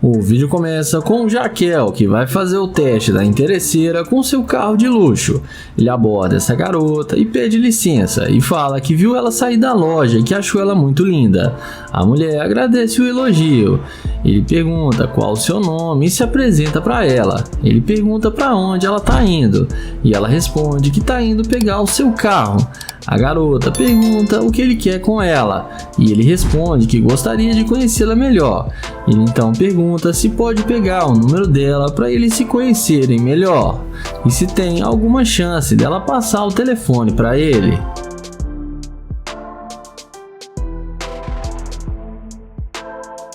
O vídeo começa com o Jaquel, que vai fazer o teste da interesseira com seu carro de luxo. Ele aborda essa garota e pede licença e fala que viu ela sair da loja e que achou ela muito linda. A mulher agradece o elogio. Ele pergunta qual o seu nome e se apresenta para ela. Ele pergunta para onde ela está indo e ela responde que está indo pegar o seu carro. A garota pergunta o que ele quer com ela e ele responde que gostaria de conhecê-la melhor. Ele então pergunta se pode pegar o número dela para eles se conhecerem melhor e se tem alguma chance dela passar o telefone para ele.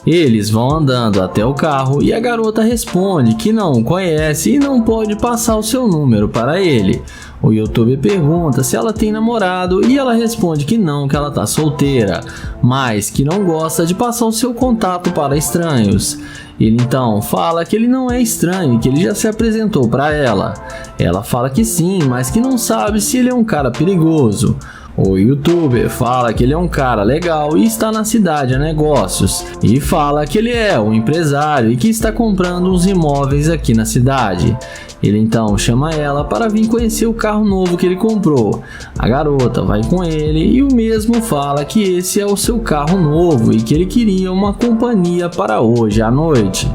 Eles vão andando até o carro e a garota responde que não o conhece e não pode passar o seu número para ele. O youtuber pergunta se ela tem namorado e ela responde que não, que ela tá solteira, mas que não gosta de passar o seu contato para estranhos. Ele então fala que ele não é estranho e que ele já se apresentou para ela. Ela fala que sim, mas que não sabe se ele é um cara perigoso. O youtuber fala que ele é um cara legal e está na cidade a negócios, e fala que ele é um empresário e que está comprando uns imóveis aqui na cidade. Ele então chama ela para vir conhecer o carro novo que ele comprou. A garota vai com ele e o mesmo fala que esse é o seu carro novo e que ele queria uma companhia para hoje à noite.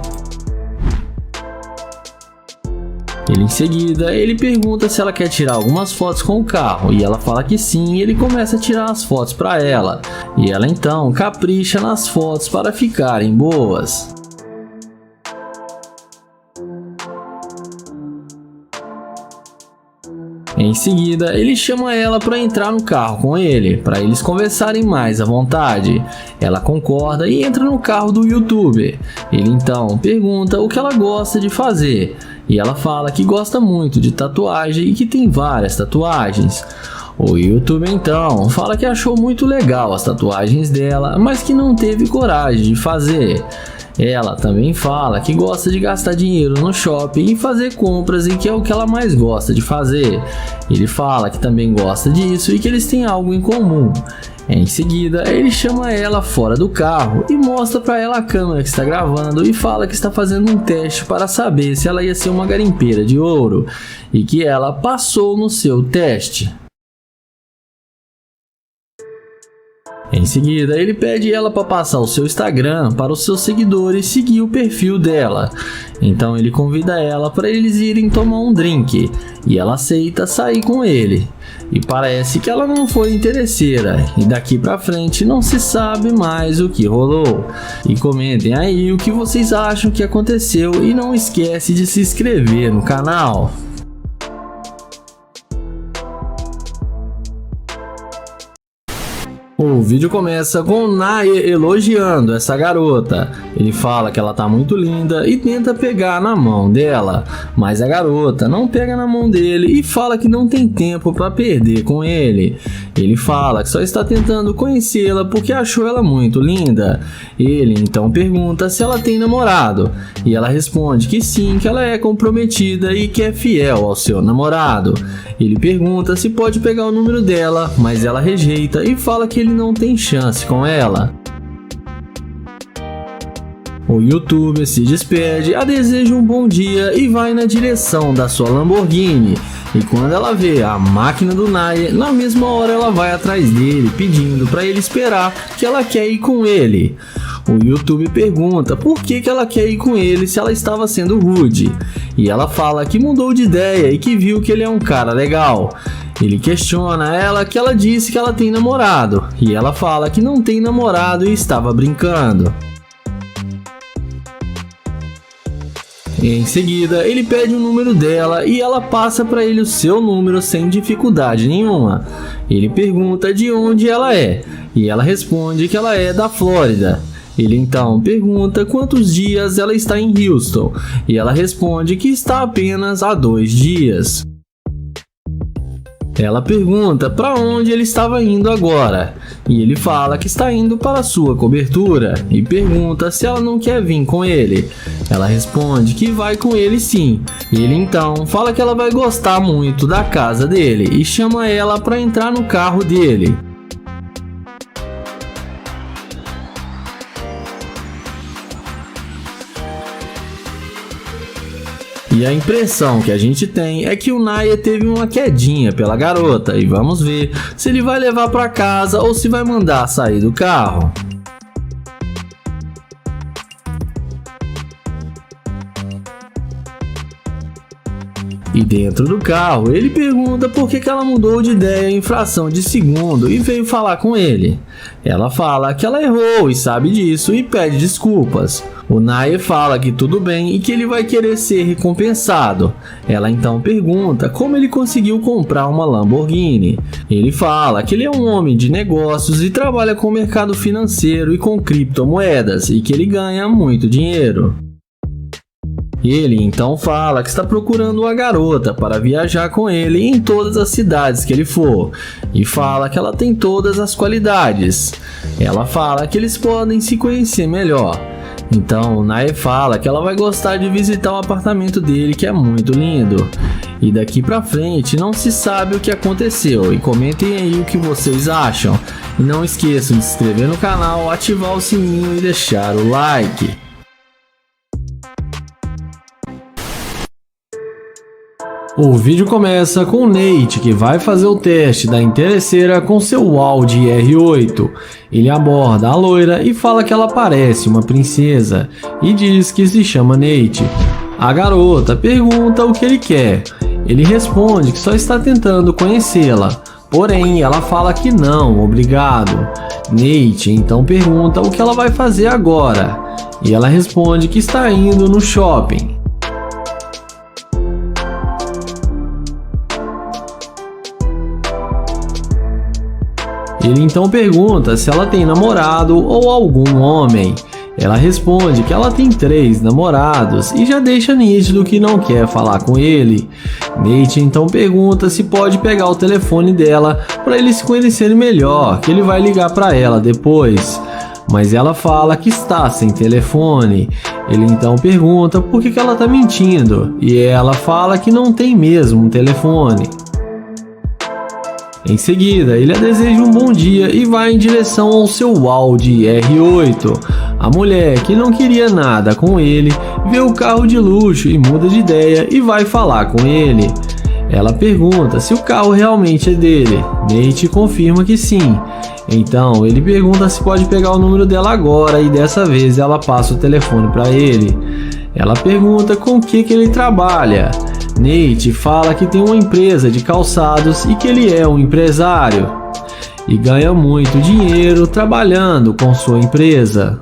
Em seguida, ele pergunta se ela quer tirar algumas fotos com o carro e ela fala que sim, e ele começa a tirar as fotos para ela. E ela então capricha nas fotos para ficarem boas. Em seguida, ele chama ela para entrar no carro com ele, para eles conversarem mais à vontade. Ela concorda e entra no carro do youtuber. Ele então pergunta o que ela gosta de fazer, e ela fala que gosta muito de tatuagem e que tem várias tatuagens. O youtuber então fala que achou muito legal as tatuagens dela, mas que não teve coragem de fazer. Ela também fala que gosta de gastar dinheiro no shopping e fazer compras e que é o que ela mais gosta de fazer. Ele fala que também gosta disso e que eles têm algo em comum. Em seguida, ele chama ela fora do carro e mostra para ela a câmera que está gravando e fala que está fazendo um teste para saber se ela ia ser uma garimpeira de ouro e que ela passou no seu teste. Em seguida, ele pede ela para passar o seu Instagram para os seus seguidores seguir o perfil dela. Então ele convida ela para eles irem tomar um drink e ela aceita sair com ele. E parece que ela não foi interesseira e daqui pra frente não se sabe mais o que rolou. E comentem aí o que vocês acham que aconteceu e não esquece de se inscrever no canal. O vídeo começa com o Naye elogiando essa garota. Ele fala que ela tá muito linda e tenta pegar na mão dela, mas a garota não pega na mão dele e fala que não tem tempo para perder com ele. Ele fala que só está tentando conhecê-la porque achou ela muito linda. Ele então pergunta se ela tem namorado e ela responde que sim, que ela é comprometida e que é fiel ao seu namorado. Ele pergunta se pode pegar o número dela, mas ela rejeita e fala que ele não tem chance com ela. O youtuber se despede, a deseja um bom dia e vai na direção da sua Lamborghini. E quando ela vê a máquina do Naye, na mesma hora ela vai atrás dele, pedindo para ele esperar, que ela quer ir com ele. O youtuber pergunta por que ela quer ir com ele se ela estava sendo rude. E ela fala que mudou de ideia e que viu que ele é um cara legal. Ele questiona ela que ela disse que ela tem namorado. E ela fala que não tem namorado e estava brincando. Em seguida, ele pede o número dela e ela passa para ele o seu número sem dificuldade nenhuma. Ele pergunta de onde ela é e ela responde que ela é da Flórida. Ele então pergunta quantos dias ela está em Houston e ela responde que está apenas há 2 dias. Ela pergunta para onde ele estava indo agora e ele fala que está indo para a sua cobertura e pergunta se ela não quer vir com ele. Ela responde que vai com ele sim. Ele então fala que ela vai gostar muito da casa dele e chama ela para entrar no carro dele. E a impressão que a gente tem é que o Naya teve uma quedinha pela garota e vamos ver se ele vai levar para casa ou se vai mandar sair do carro. E dentro do carro, ele pergunta por que ela mudou de ideia em fração de segundo e veio falar com ele. Ela fala que ela errou e sabe disso e pede desculpas. O Naya fala que tudo bem e que ele vai querer ser recompensado. Ela então pergunta como ele conseguiu comprar uma Lamborghini. Ele fala que ele é um homem de negócios e trabalha com o mercado financeiro e com criptomoedas e que ele ganha muito dinheiro. Ele então fala que está procurando uma garota para viajar com ele em todas as cidades que ele for e fala que ela tem todas as qualidades. Ela fala que eles podem se conhecer melhor. Então o Naya fala que ela vai gostar de visitar o apartamento dele, que é muito lindo. E daqui pra frente não se sabe o que aconteceu e comentem aí o que vocês acham. E não esqueçam de se inscrever no canal, ativar o sininho e deixar o like. O vídeo começa com o Nate, que vai fazer o teste da interesseira com seu Audi R8. Ele aborda a loira e fala que ela parece uma princesa e diz que se chama Nate. A garota pergunta o que ele quer. Ele responde que só está tentando conhecê-la, porém ela fala que não, obrigado. Nate então pergunta o que ela vai fazer agora e ela responde que está indo no shopping. Ele então pergunta se ela tem namorado ou algum homem. Ela responde que ela tem 3 namorados e já deixa nítido que não quer falar com ele. Nate então pergunta se pode pegar o telefone dela para eles se conhecerem melhor, que ele vai ligar para ela depois. Mas ela fala que está sem telefone. Ele então pergunta por que ela está mentindo e ela fala que não tem mesmo um telefone. Em seguida, ele a deseja um bom dia e vai em direção ao seu Audi R8. A mulher, que não queria nada com ele, vê o carro de luxo e muda de ideia e vai falar com ele. Ela pergunta se o carro realmente é dele. Nate confirma que sim. Então, ele pergunta se pode pegar o número dela agora e dessa vez ela passa o telefone para ele. Ela pergunta com o que ele trabalha. Nate fala que tem uma empresa de calçados e que ele é um empresário e ganha muito dinheiro trabalhando com sua empresa.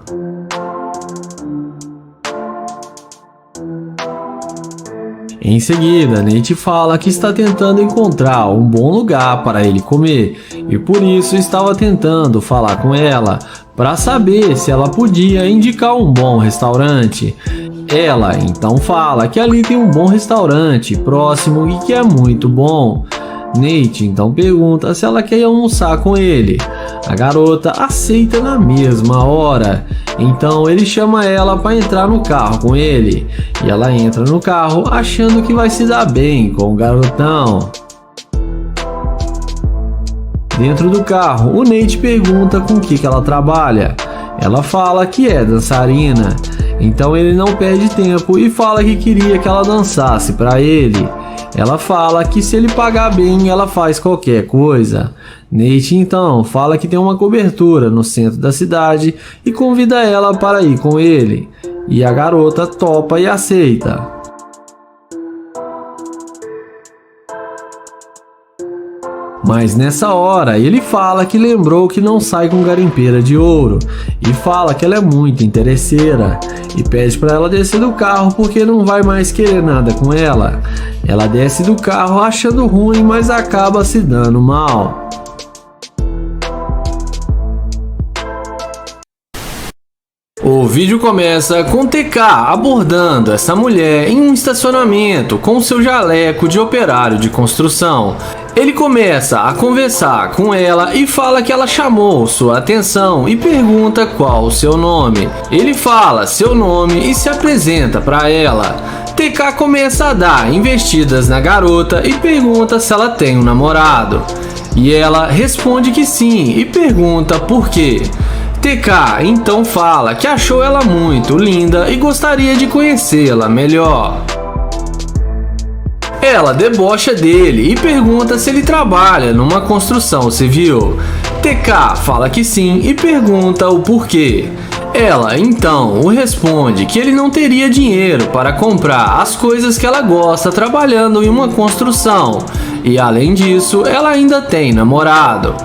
Em seguida, Nate fala que está tentando encontrar um bom lugar para ele comer e por isso estava tentando falar com ela para saber se ela podia indicar um bom restaurante. Ela então fala que ali tem um bom restaurante próximo e que é muito bom. Nate então pergunta se ela quer almoçar com ele. A garota aceita na mesma hora. Então ele chama ela para entrar no carro com ele. E ela entra no carro achando que vai se dar bem com o garotão. Dentro do carro, o Nate pergunta com o que ela trabalha. Ela fala que é dançarina. Então ele não perde tempo e fala que queria que ela dançasse para ele. Ela fala que se ele pagar bem, ela faz qualquer coisa. Nate então fala que tem uma cobertura no centro da cidade e convida ela para ir com ele. E a garota topa e aceita. Mas nessa hora ele fala que lembrou que não sai com garimpeira de ouro e fala que ela é muito interesseira e pede para ela descer do carro porque não vai mais querer nada com ela. Ela desce do carro achando ruim, mas acaba se dando mal. O vídeo começa com TK abordando essa mulher em um estacionamento com seu jaleco de operário de construção. Ele começa a conversar com ela e fala que ela chamou sua atenção e pergunta qual o seu nome. Ele fala seu nome e se apresenta para ela. TK começa a dar investidas na garota e pergunta se ela tem um namorado. E ela responde que sim e pergunta por quê. TK então fala que achou ela muito linda e gostaria de conhecê-la melhor. Ela debocha dele e pergunta se ele trabalha numa construção civil. TK fala que sim e pergunta o porquê. Ela então o responde que ele não teria dinheiro para comprar as coisas que ela gosta trabalhando em uma construção, e além disso ela ainda tem namorado.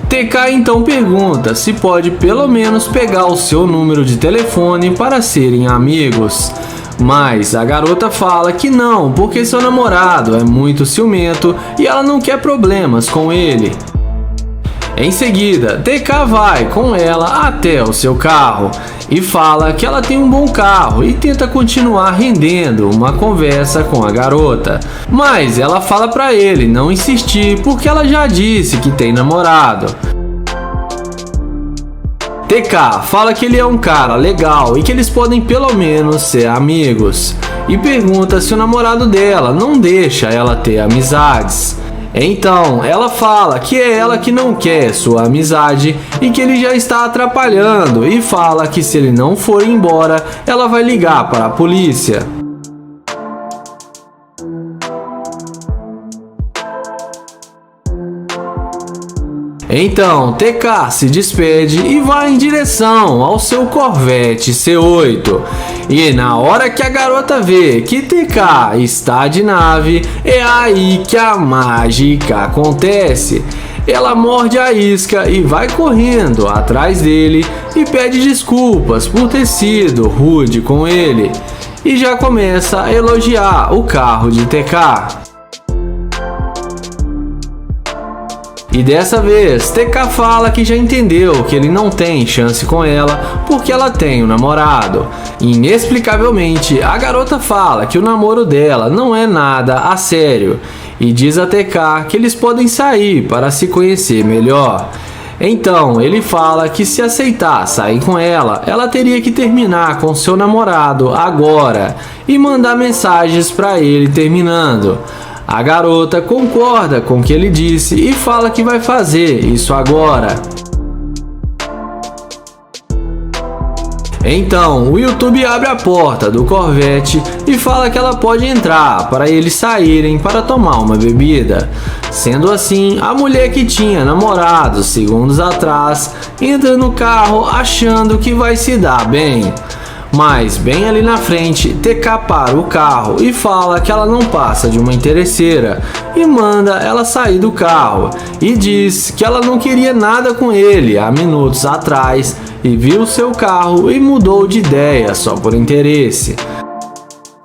TK então pergunta se pode pelo menos pegar o seu número de telefone para serem amigos. Mas a garota fala que não, porque seu namorado é muito ciumento e ela não quer problemas com ele. Em seguida, TK vai com ela até o seu carro e fala que ela tem um bom carro e tenta continuar rendendo uma conversa com a garota. Mas ela fala pra ele não insistir porque ela já disse que tem namorado. TK fala que ele é um cara legal e que eles podem pelo menos ser amigos, e pergunta se o namorado dela não deixa ela ter amizades. Então ela fala que é ela que não quer sua amizade e que ele já está atrapalhando, e fala que se ele não for embora ela vai ligar para a polícia. Então TK se despede e vai em direção ao seu Corvette C8. E na hora que a garota vê que TK está de nave, é aí que a mágica acontece. Ela morde a isca e vai correndo atrás dele e pede desculpas por ter sido rude com ele. E já começa a elogiar o carro de TK. E dessa vez, TK fala que já entendeu que ele não tem chance com ela porque ela tem um namorado. Inexplicavelmente, a garota fala que o namoro dela não é nada a sério e diz a TK que eles podem sair para se conhecer melhor. Então ele fala que se aceitar sair com ela, ela teria que terminar com seu namorado agora e mandar mensagens para ele terminando. A garota concorda com o que ele disse e fala que vai fazer isso agora. Então o YouTube abre a porta do Corvette e fala que ela pode entrar para eles saírem para tomar uma bebida. Sendo assim, a mulher que tinha namorado segundos atrás entra no carro achando que vai se dar bem. Mas bem ali na frente, TK para o carro e fala que ela não passa de uma interesseira e manda ela sair do carro, e diz que ela não queria nada com ele há minutos atrás e viu seu carro e mudou de ideia só por interesse.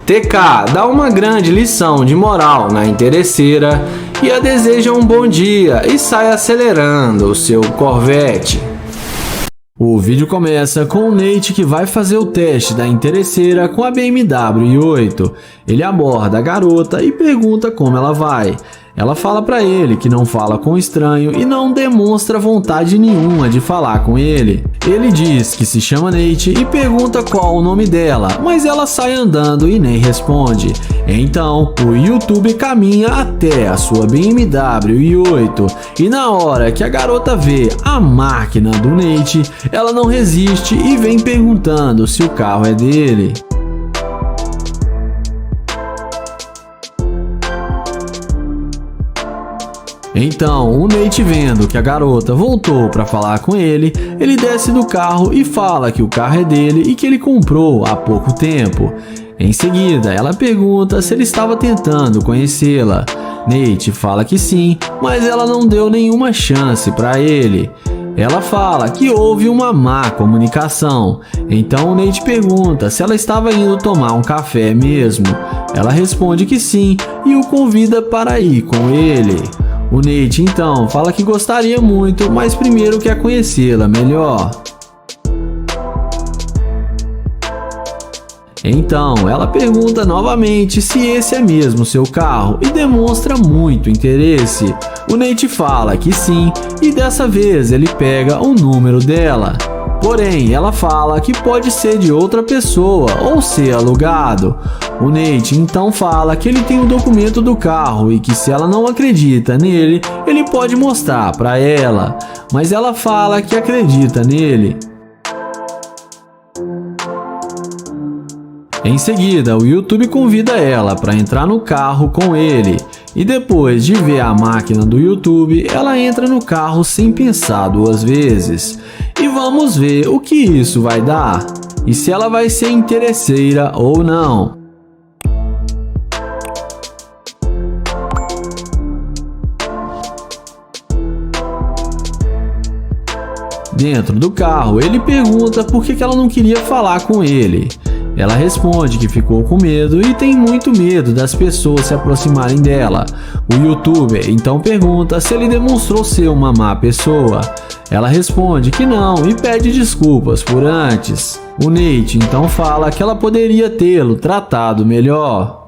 TK dá uma grande lição de moral na interesseira e a deseja um bom dia e sai acelerando o seu Corvette. O vídeo começa com o Nate que vai fazer o teste da interesseira com a BMW i8. Ele aborda a garota e pergunta como ela vai. Ela fala pra ele que não fala com estranho e não demonstra vontade nenhuma de falar com ele. Ele diz que se chama Nate e pergunta qual o nome dela, mas ela sai andando e nem responde. Então, o YouTube caminha até a sua BMW i8 e na hora que a garota vê a máquina do Nate, ela não resiste e vem perguntando se o carro é dele. Então, o Nate, vendo que a garota voltou para falar com ele, ele desce do carro e fala que o carro é dele e que ele comprou há pouco tempo. Em seguida, ela pergunta se ele estava tentando conhecê-la. Nate fala que sim, mas ela não deu nenhuma chance para ele. Ela fala que houve uma má comunicação. Então o Nate pergunta se ela estava indo tomar um café mesmo. Ela responde que sim e o convida para ir com ele. O Nate então fala que gostaria muito, mas primeiro quer conhecê-la melhor. Então ela pergunta novamente se esse é mesmo seu carro e demonstra muito interesse. O Nate fala que sim e dessa vez ele pega o número dela. Porém, ela fala que pode ser de outra pessoa ou ser alugado. O Nate então fala que ele tem o documento do carro e que se ela não acredita nele, ele pode mostrar para ela. Mas ela fala que acredita nele. Em seguida, o YouTube convida ela para entrar no carro com ele. E depois de ver a máquina do YouTube, ela entra no carro sem pensar duas vezes. E vamos ver o que isso vai dar. E se ela vai ser interesseira ou não. Dentro do carro, ele pergunta por que ela não queria falar com ele. Ela responde que ficou com medo e tem muito medo das pessoas se aproximarem dela. O YouTuber então pergunta se ele demonstrou ser uma má pessoa. Ela responde que não e pede desculpas por antes. O Nate então fala que ela poderia tê-lo tratado melhor.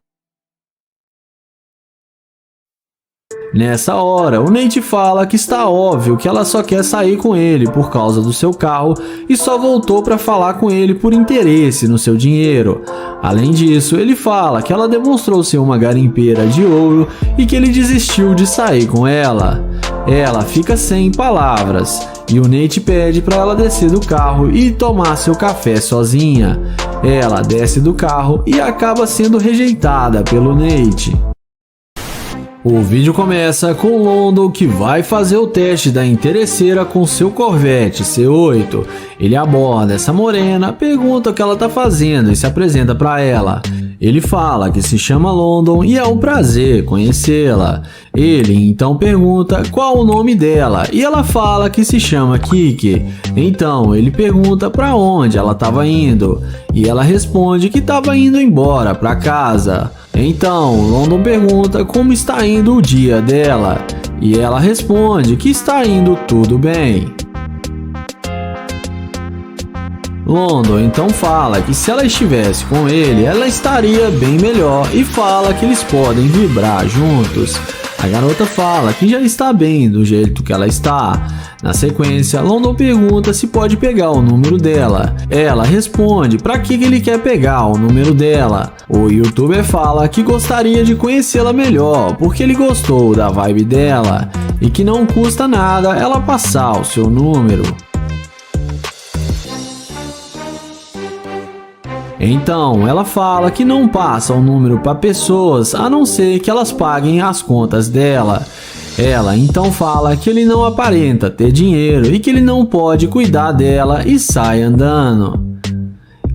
Nessa hora, o Nate fala que está óbvio que ela só quer sair com ele por causa do seu carro e só voltou para falar com ele por interesse no seu dinheiro. Além disso, ele fala que ela demonstrou ser uma garimpeira de ouro e que ele desistiu de sair com ela. Ela fica sem palavras e o Nate pede para ela descer do carro e tomar seu café sozinha. Ela desce do carro e acaba sendo rejeitada pelo Nate. O vídeo começa com London que vai fazer o teste da interesseira com seu Corvette C8. Ele aborda essa morena, pergunta o que ela está fazendo e se apresenta para ela. Ele fala que se chama London e é um prazer conhecê-la. Ele então pergunta qual o nome dela e ela fala que se chama Kiki. Então ele pergunta para onde ela estava indo e ela responde que estava indo embora para casa. Então London pergunta como está indo o dia dela e ela responde que está indo tudo bem. London então fala que se ela estivesse com ele, ela estaria bem melhor e fala que eles podem vibrar juntos. A garota fala que já está bem do jeito que ela está. Na sequência, London pergunta se pode pegar o número dela. Ela responde para que ele quer pegar o número dela. O YouTuber fala que gostaria de conhecê-la melhor porque ele gostou da vibe dela e que não custa nada ela passar o seu número. Então ela fala que não passa o número para pessoas a não ser que elas paguem as contas dela. Ela então fala que ele não aparenta ter dinheiro e que ele não pode cuidar dela e sai andando.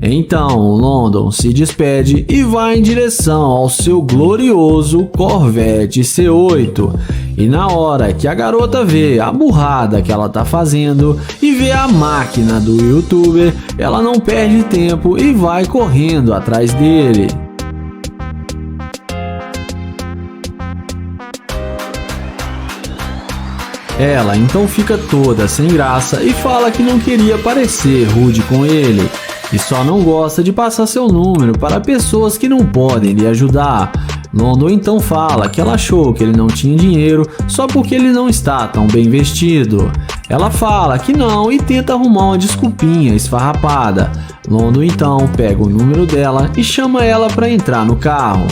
Então London se despede e vai em direção ao seu glorioso Corvette C8. E na hora que a garota vê a burrada que ela tá fazendo e vê a máquina do YouTuber, ela não perde tempo e vai correndo atrás dele. Ela então fica toda sem graça e fala que não queria parecer rude com ele e só não gosta de passar seu número para pessoas que não podem lhe ajudar. London então fala que ela achou que ele não tinha dinheiro só porque ele não está tão bem vestido. Ela fala que não e tenta arrumar uma desculpinha esfarrapada. London então pega o número dela e chama ela para entrar no carro.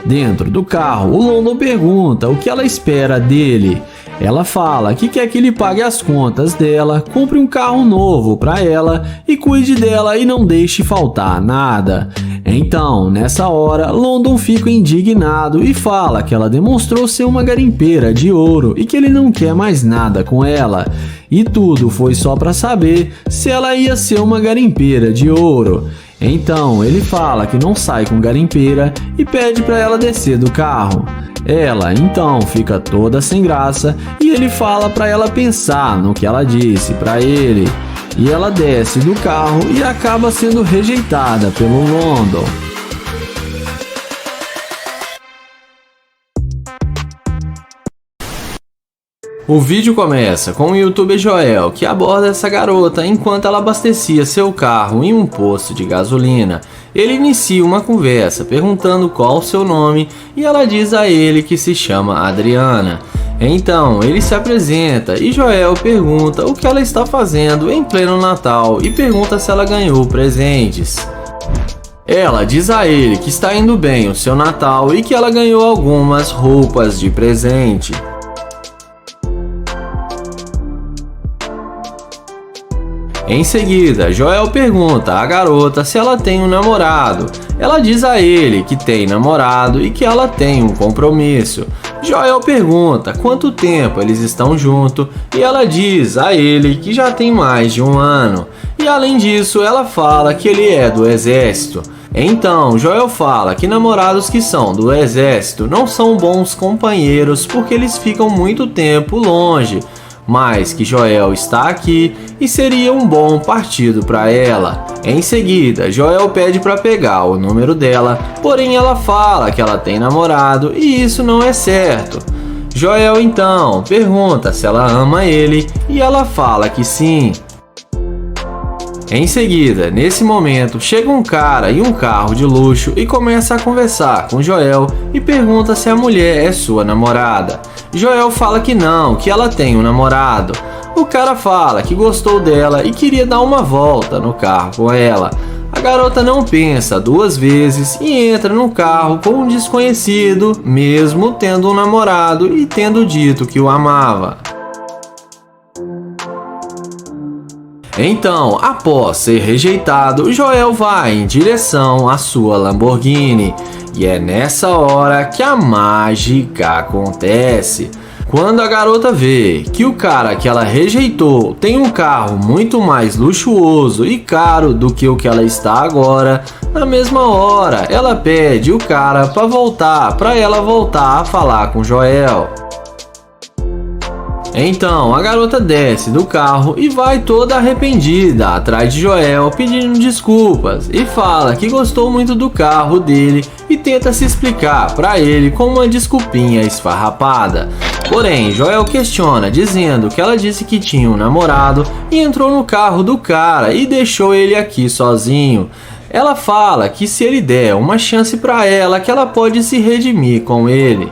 Dentro do carro, o London pergunta o que ela espera dele. Ela fala que quer que ele pague as contas dela, compre um carro novo para ela e cuide dela e não deixe faltar nada. Então, nessa hora, London fica indignado e fala que ela demonstrou ser uma garimpeira de ouro e que ele não quer mais nada com ela. E tudo foi só para saber se ela ia ser uma garimpeira de ouro. Então ele fala que não sai com garimpeira e pede para ela descer do carro. Ela então fica toda sem graça e ele fala para ela pensar no que ela disse para ele. E ela desce do carro e acaba sendo rejeitada pelo London. O vídeo começa com o YouTuber Joel, que aborda essa garota enquanto ela abastecia seu carro em um posto de gasolina. Ele inicia uma conversa perguntando qual o seu nome e ela diz a ele que se chama Adriana. Então ele se apresenta e Joel pergunta o que ela está fazendo em pleno Natal e pergunta se ela ganhou presentes. Ela diz a ele que está indo bem o seu Natal e que ela ganhou algumas roupas de presente. Em seguida, Joel pergunta à garota se ela tem um namorado. Ela diz a ele que tem namorado e que ela tem um compromisso. Joel pergunta quanto tempo eles estão juntos e ela diz a ele que já tem mais de 1 ano. E além disso, ela fala que ele é do exército. Então, Joel fala que namorados que são do exército não são bons companheiros porque eles ficam muito tempo longe, mas que Joel está aqui e seria um bom partido para ela. Em seguida, Joel pede para pegar o número dela, porém ela fala que ela tem namorado e isso não é certo. Joel então pergunta se ela ama ele e ela fala que sim. Em seguida, nesse momento, chega um cara em um carro de luxo e começa a conversar com Joel e pergunta se a mulher é sua namorada. Joel fala que não, que ela tem um namorado. O cara fala que gostou dela e queria dar uma volta no carro com ela. A garota não pensa 2 vezes e entra no carro com um desconhecido, mesmo tendo um namorado e tendo dito que o amava. Então, após ser rejeitado, Joel vai em direção à sua Lamborghini. E é nessa hora que a mágica acontece. Quando a garota vê que o cara que ela rejeitou tem um carro muito mais luxuoso e caro do que o que ela está agora, na mesma hora ela pede o cara para ela voltar a falar com Joel. Então a garota desce do carro e vai toda arrependida atrás de Joel pedindo desculpas e fala que gostou muito do carro dele e tenta se explicar para ele com uma desculpinha esfarrapada. Porém, Joel questiona dizendo que ela disse que tinha um namorado e entrou no carro do cara e deixou ele aqui sozinho. Ela fala que se ele der uma chance para ela, que ela pode se redimir com ele.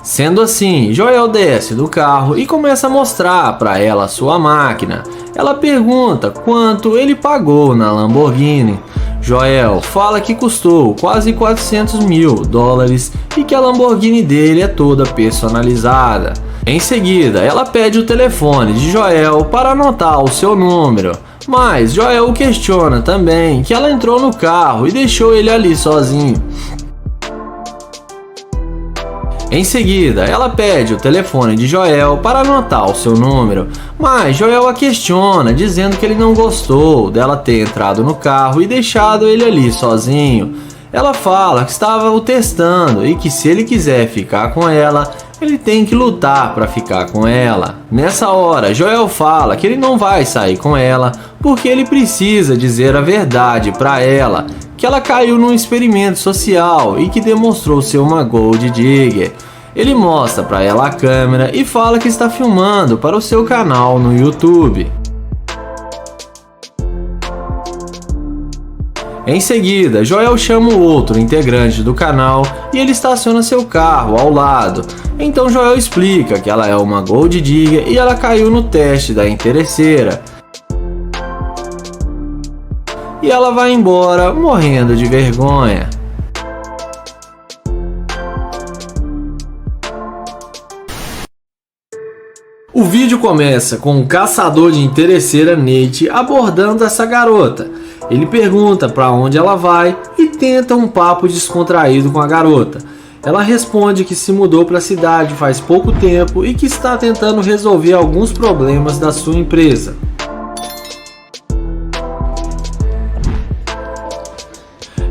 Sendo assim, Joel desce do carro e começa a mostrar para ela sua máquina. Ela pergunta quanto ele pagou na Lamborghini. Joel fala que custou quase $400 mil e que a Lamborghini dele é toda personalizada. Em seguida, ela pede o telefone de Joel para anotar o seu número. Mas Joel questiona também que ela entrou no carro e deixou ele ali sozinho. Em seguida, ela pede o telefone de Joel para anotar o seu número, mas Joel a questiona, dizendo que ele não gostou dela ter entrado no carro e deixado ele ali sozinho. Ela fala que estava o testando e que se ele quiser ficar com ela, ele tem que lutar para ficar com ela. Nessa hora, Joel fala que ele não vai sair com ela porque ele precisa dizer a verdade para ela, que ela caiu num experimento social e que demonstrou ser uma gold digger. Ele mostra para ela a câmera e fala que está filmando para o seu canal no YouTube. Em seguida, Joel chama o outro integrante do canal e ele estaciona seu carro ao lado. Então Joel explica que ela é uma gold digger e ela caiu no teste da interesseira. E ela vai embora morrendo de vergonha. O vídeo começa com o caçador de interesseira Nate abordando essa garota. Ele pergunta para onde ela vai e tenta um papo descontraído com a garota. Ela responde que se mudou para a cidade faz pouco tempo e que está tentando resolver alguns problemas da sua empresa.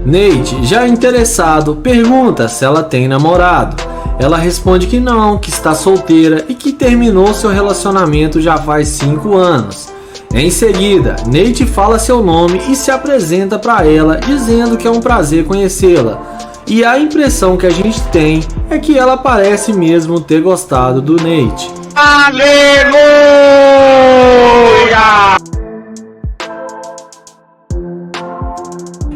Nate, já interessado, pergunta se ela tem namorado. Ela responde que não, que está solteira e que terminou seu relacionamento já faz 5 anos. Em seguida, Nate fala seu nome e se apresenta para ela, dizendo que é um prazer conhecê-la. E a impressão que a gente tem é que ela parece mesmo ter gostado do Nate. Aleluia!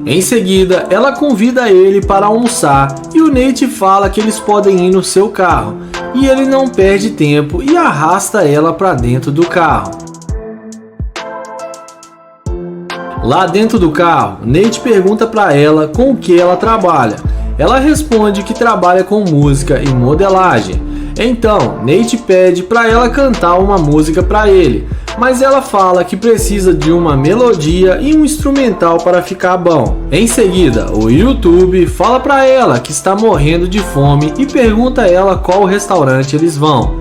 Em seguida, ela convida ele para almoçar e o Nate fala que eles podem ir no seu carro. E ele não perde tempo e arrasta ela para dentro do carro. Lá dentro do carro, Nate pergunta para ela com o que ela trabalha. Ela responde que trabalha com música e modelagem. Então, Nate pede para ela cantar uma música para ele. mas ela fala que precisa de uma melodia e um instrumental para ficar bom. Em seguida, o YouTube fala para ela que está morrendo de fome e pergunta a ela qual restaurante eles vão.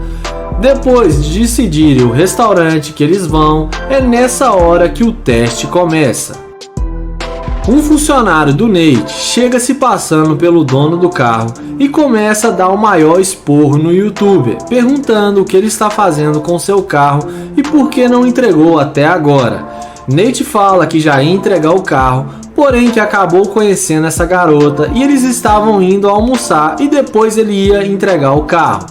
Depois de decidirem o restaurante que eles vão, é nessa hora que o teste começa. Um funcionário do Nate chega se passando pelo dono do carro e começa a dar o maior esporro no YouTuber, perguntando o que ele está fazendo com seu carro e por que não entregou até agora. Nate fala que já ia entregar o carro, porém que acabou conhecendo essa garota e eles estavam indo almoçar e depois ele ia entregar o carro.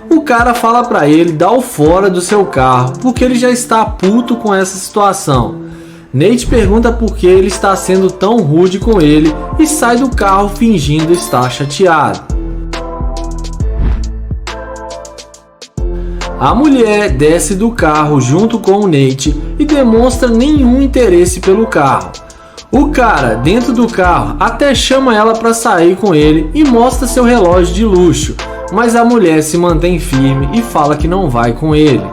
O cara fala pra ele dar o fora do seu carro porque ele já está puto com essa situação. Nate pergunta por que ele está sendo tão rude com ele e sai do carro fingindo estar chateado. A mulher desce do carro junto com o Nate e demonstra nenhum interesse pelo carro. O cara dentro do carro até chama ela para sair com ele e mostra seu relógio de luxo, mas a mulher se mantém firme e fala que não vai com ele.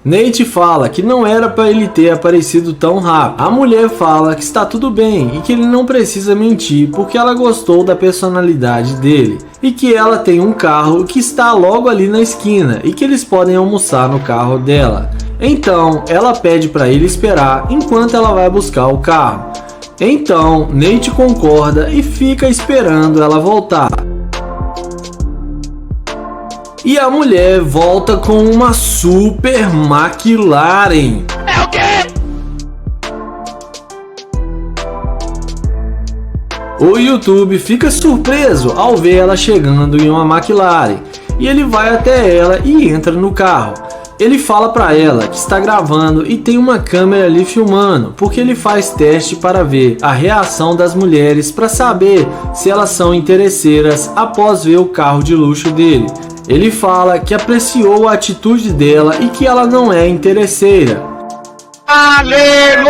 Nate fala que não era para ele ter aparecido tão rápido. A mulher fala que está tudo bem e que ele não precisa mentir porque ela gostou da personalidade dele e que ela tem um carro que está logo ali na esquina e que eles podem almoçar no carro dela. Então ela pede para ele esperar enquanto ela vai buscar o carro. Então Nate concorda e fica esperando ela voltar. E a mulher volta com uma super McLaren. É o quê? O YouTube fica surpreso ao ver ela chegando em uma McLaren e ele vai até ela e entra no carro. Ele fala para ela que está gravando e tem uma câmera ali filmando, porque ele faz teste para ver a reação das mulheres para saber se elas são interesseiras após ver o carro de luxo dele. Ele fala que apreciou a atitude dela e que ela não é interesseira. Aleluia!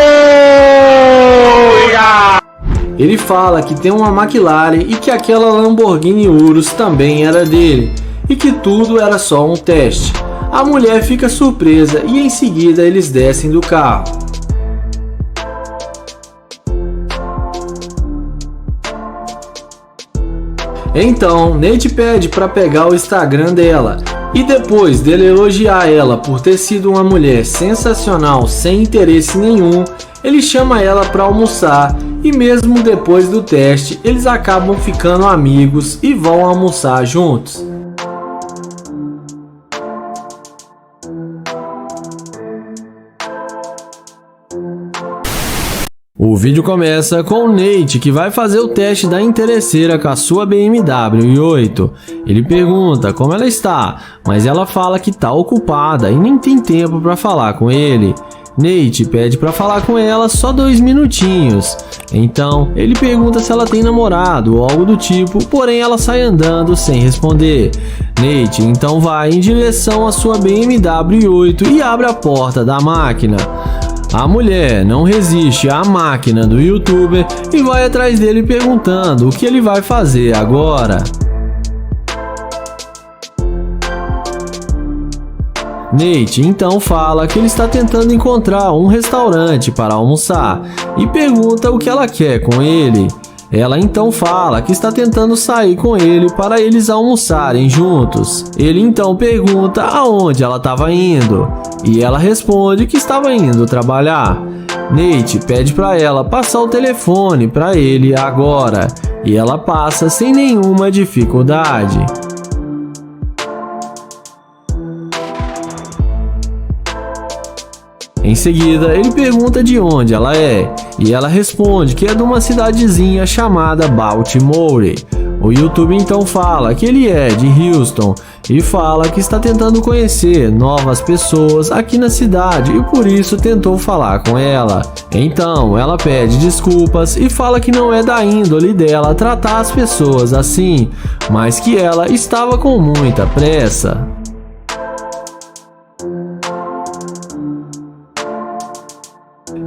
Ele fala que tem uma McLaren e que aquela Lamborghini Urus também era dele e que tudo era só um teste. A mulher fica surpresa e em seguida eles descem do carro. Então, Nate pede para pegar o Instagram dela e depois dele elogiar ela por ter sido uma mulher sensacional sem interesse nenhum, ele chama ela para almoçar e mesmo depois do teste, eles acabam ficando amigos e vão almoçar juntos. O vídeo começa com o Nate que vai fazer o teste da interesseira com a sua BMW i8. Ele pergunta como ela está, mas ela fala que está ocupada e nem tem tempo para falar com ele. Nate pede para falar com ela só 2 minutinhos. Então ele pergunta se ela tem namorado ou algo do tipo, porém ela sai andando sem responder. Nate então vai em direção à sua BMW i8 e abre a porta da máquina. A mulher não resiste à máquina do YouTuber e vai atrás dele perguntando o que ele vai fazer agora. Nate então fala que ele está tentando encontrar um restaurante para almoçar e pergunta o que ela quer com ele. Ela então fala que está tentando sair com ele para eles almoçarem juntos. Ele então pergunta aonde ela estava indo e ela responde que estava indo trabalhar. Nate pede para ela passar o telefone para ele agora e ela passa sem nenhuma dificuldade. Em seguida, ele pergunta de onde ela é, e ela responde que é de uma cidadezinha chamada Baltimore. O YouTube então fala que ele é de Houston e fala que está tentando conhecer novas pessoas aqui na cidade e por isso tentou falar com ela. Então ela pede desculpas e fala que não é da índole dela tratar as pessoas assim, mas que ela estava com muita pressa.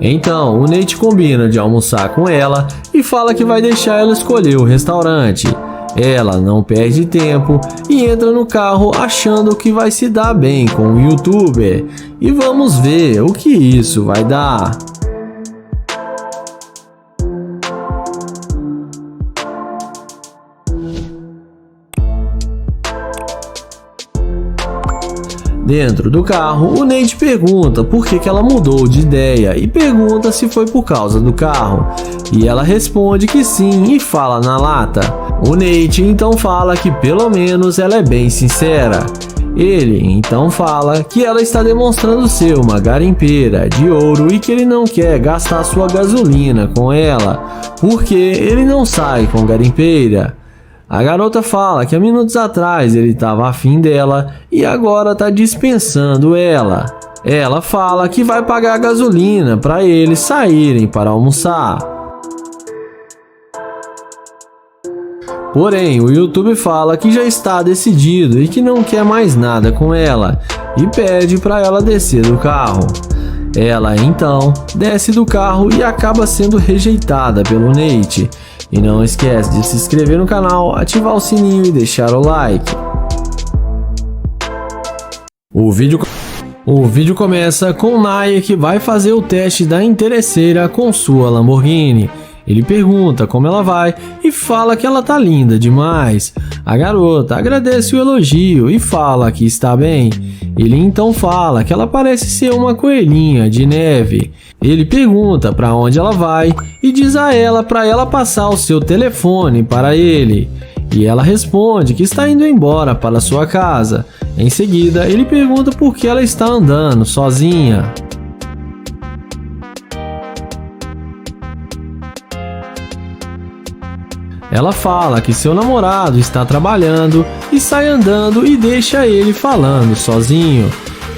Então, o Nate combina de almoçar com ela e fala que vai deixar ela escolher o restaurante. Ela não perde tempo e entra no carro achando que vai se dar bem com o youtuber. E vamos ver o que isso vai dar. Dentro do carro, o Nate pergunta por que ela mudou de ideia e pergunta se foi por causa do carro. E ela responde que sim e fala na lata. O Nate então fala que pelo menos ela é bem sincera. Ele então fala que ela está demonstrando ser uma garimpeira de ouro e que ele não quer gastar sua gasolina com ela, porque ele não sai com garimpeira. A garota fala que há minutos atrás ele estava afim dela e agora está dispensando ela. Ela fala que vai pagar a gasolina para eles saírem para almoçar. Porém, o YouTube fala que já está decidido e que não quer mais nada com ela e pede para ela descer do carro. Ela então desce do carro e acaba sendo rejeitada pelo Nate. E não esquece de se inscrever no canal, ativar o sininho e deixar o like. O vídeo começa com Naya, que vai fazer o teste da interesseira com sua Lamborghini. Ele pergunta como ela vai e fala que ela tá linda demais. A garota agradece o elogio e fala que está bem. Ele então fala que ela parece ser uma coelhinha de neve. Ele pergunta para onde ela vai e diz a ela para ela passar o seu telefone para ele. E ela responde que está indo embora para sua casa. Em seguida, ele pergunta por que ela está andando sozinha. Ela fala que seu namorado está trabalhando e sai andando e deixa ele falando sozinho.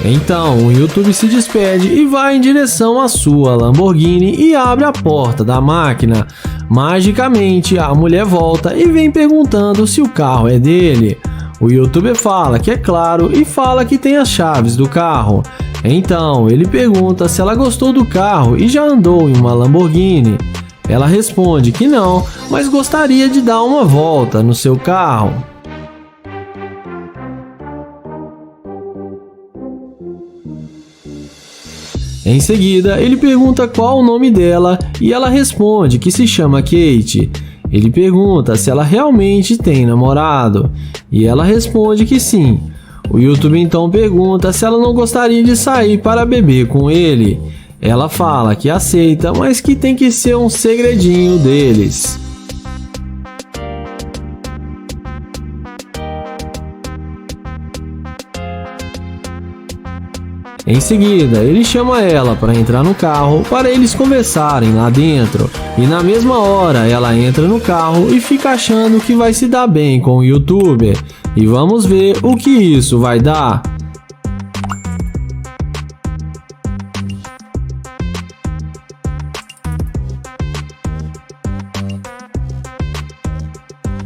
Então o YouTube se despede e vai em direção à sua Lamborghini e abre a porta da máquina. Magicamente a mulher volta e vem perguntando se o carro é dele. O YouTuber fala que é claro e fala que tem as chaves do carro. Então ele pergunta se ela gostou do carro e já andou em uma Lamborghini. Ela responde que não, mas gostaria de dar uma volta no seu carro. Em seguida, ele pergunta qual o nome dela e ela responde que se chama Kate. Ele pergunta se ela realmente tem namorado e ela responde que sim. O YouTube então pergunta se ela não gostaria de sair para beber com ele. Ela fala que aceita, mas que tem que ser um segredinho deles. Em seguida, ele chama ela para entrar no carro para eles conversarem lá dentro. E na mesma hora, ela entra no carro e fica achando que vai se dar bem com o YouTuber. E vamos ver o que isso vai dar.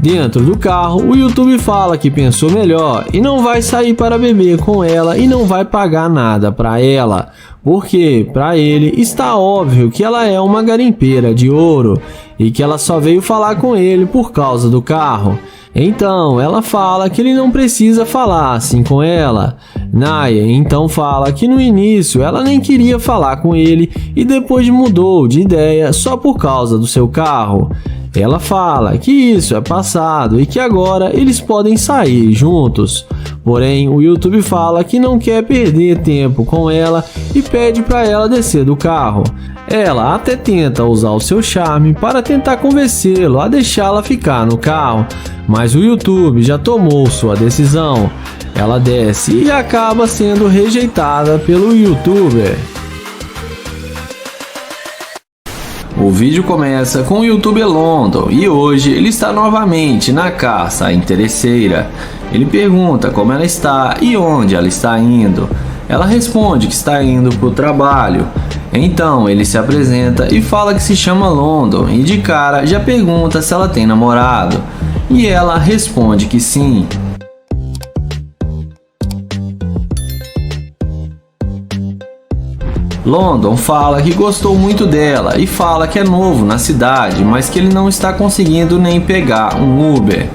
Dentro do carro, o YouTube fala que pensou melhor e não vai sair para beber com ela e não vai pagar nada para ela, porque para ele está óbvio que ela é uma garimpeira de ouro e que ela só veio falar com ele por causa do carro. Então ela fala que ele não precisa falar assim com ela. Naya então fala que no início ela nem queria falar com ele e depois mudou de ideia só por causa do seu carro. Ela fala que isso é passado e que agora eles podem sair juntos. Porém, o YouTube fala que não quer perder tempo com ela e pede para ela descer do carro. Ela até tenta usar o seu charme para tentar convencê-lo a deixá-la ficar no carro, mas o YouTube já tomou sua decisão. Ela desce e acaba sendo rejeitada pelo YouTuber. O vídeo começa com o YouTuber London e hoje ele está novamente na caça à interesseira. Ele pergunta como ela está e onde ela está indo. Ela responde que está indo para o trabalho. Então ele se apresenta e fala que se chama London e de cara já pergunta se ela tem namorado. E ela responde que sim. London fala que gostou muito dela e fala que é novo na cidade, mas que ele não está conseguindo nem pegar um Uber.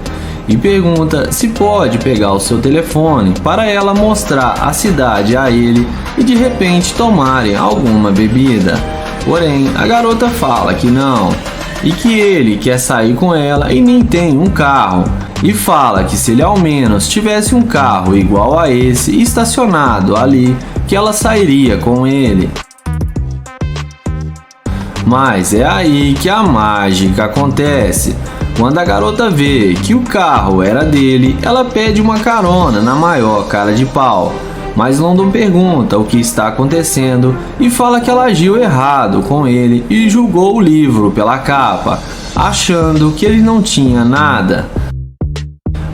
e pergunta se pode pegar o seu telefone para ela mostrar a cidade a ele e de repente tomarem alguma bebida. Porém, a garota fala que não e que ele quer sair com ela e nem tem um carro, e fala que se ele ao menos tivesse um carro igual a esse estacionado ali, que ela sairia com ele. Mas é aí que a mágica acontece. Quando a garota vê que o carro era dele, ela pede uma carona na maior cara de pau. Mas London pergunta o que está acontecendo e fala que ela agiu errado com ele e julgou o livro pela capa, achando que ele não tinha nada.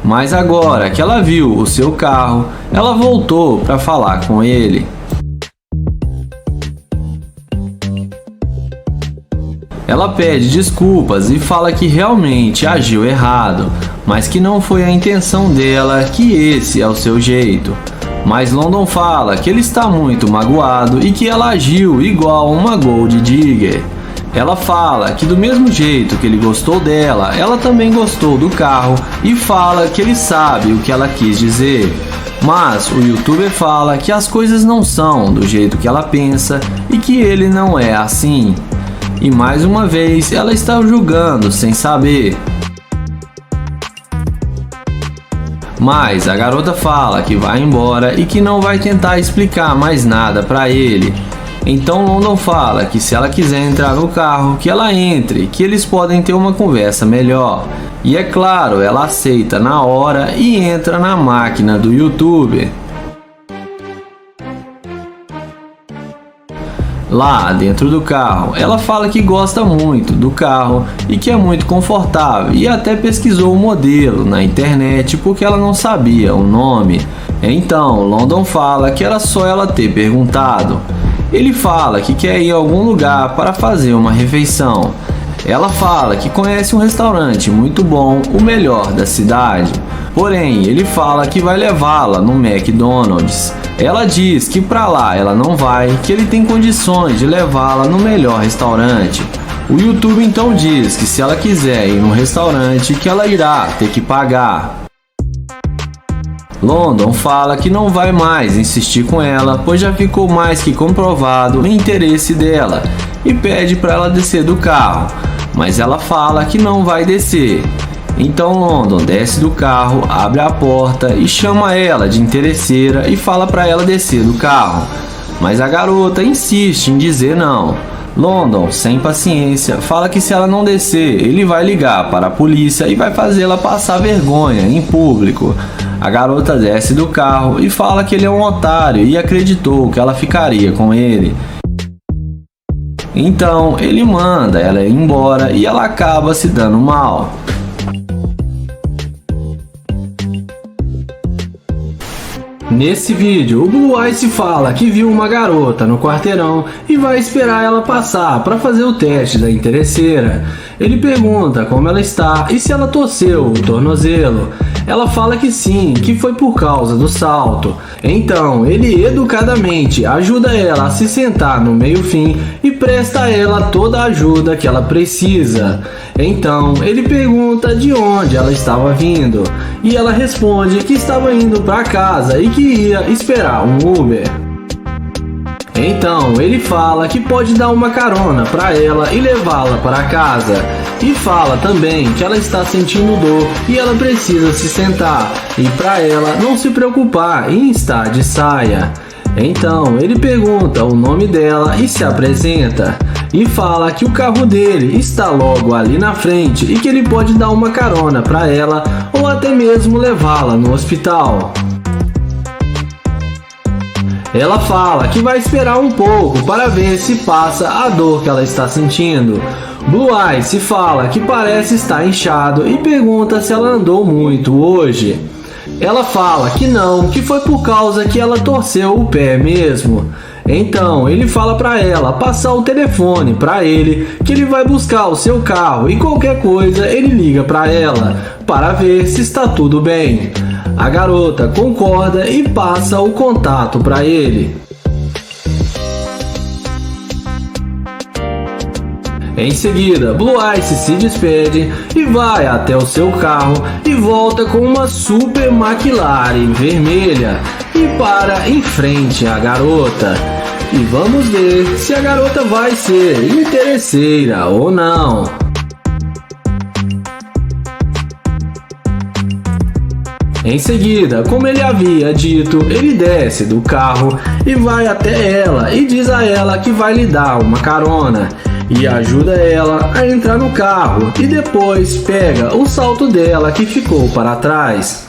Mas agora que ela viu o seu carro, ela voltou para falar com ele. Ela pede desculpas e fala que realmente agiu errado, mas que não foi a intenção dela, que esse é o seu jeito. Mas London fala que ele está muito magoado e que ela agiu igual uma Gold Digger. Ela fala que do mesmo jeito que ele gostou dela, ela também gostou do carro e fala que ele sabe o que ela quis dizer. Mas o youtuber fala que as coisas não são do jeito que ela pensa e que ele não é assim. E mais uma vez ela está julgando sem saber. Mas a garota fala que vai embora e que não vai tentar explicar mais nada para ele. Então London fala que se ela quiser entrar no carro, que ela entre, que eles podem ter uma conversa melhor. E é claro, ela aceita na hora e entra na máquina do youtuber. Lá dentro do carro, ela fala que gosta muito do carro e que é muito confortável e até pesquisou o modelo na internet porque ela não sabia o nome. Então London fala que era só ela ter perguntado. Ele fala que quer ir a algum lugar para fazer uma refeição. Ela fala que conhece um restaurante muito bom, o melhor da cidade. Porém, ele fala que vai levá-la no McDonald's. Ela diz que pra lá ela não vai, que ele tem condições de levá-la no melhor restaurante. O YouTube então diz que se ela quiser ir no restaurante, que ela irá ter que pagar. London fala que não vai mais insistir com ela, pois já ficou mais que comprovado o interesse dela e pede para ela descer do carro, mas ela fala que não vai descer. Então London desce do carro, abre a porta e chama ela de interesseira e fala para ela descer do carro, mas a garota insiste em dizer não. London, sem paciência, fala que se ela não descer, ele vai ligar para a polícia e vai fazê-la passar vergonha em público. A garota desce do carro e fala que ele é um otário e acreditou que ela ficaria com ele. Então ele manda ela ir embora e ela acaba se dando mal. Nesse vídeo, o Blue Ice fala que viu uma garota no quarteirão e vai esperar ela passar para fazer o teste da interesseira. Ele pergunta como ela está e se ela torceu o tornozelo. Ela fala que sim, que foi por causa do salto. Então, ele educadamente ajuda ela a se sentar no meio-fim e presta a ela toda a ajuda que ela precisa. Então, ele pergunta de onde ela estava vindo e ela responde que estava indo para casa e que ia esperar um Uber. Então ele fala que pode dar uma carona para ela e levá-la para casa. E fala também que ela está sentindo dor e ela precisa se sentar. E para ela não se preocupar em estar de saia. Então ele pergunta o nome dela e se apresenta. E fala que o carro dele está logo ali na frente e que ele pode dar uma carona para ela ou até mesmo levá-la no hospital. Ela fala que vai esperar um pouco para ver se passa a dor que ela está sentindo. Blue Ice fala que parece estar inchado e pergunta se ela andou muito hoje. Ela fala que não, que foi por causa que ela torceu o pé mesmo. Então ele fala para ela passar o telefone para ele, que ele vai buscar o seu carro e qualquer coisa ele liga para ela para ver se está tudo bem. A garota concorda e passa o contato para ele. Em seguida, Blue Ice se despede e vai até o seu carro e volta com uma super McLaren vermelha e para em frente à garota. E vamos ver se a garota vai ser interesseira ou não. Em seguida, como ele havia dito, ele desce do carro e vai até ela e diz a ela que vai lhe dar uma carona e ajuda ela a entrar no carro e depois pega o salto dela que ficou para trás.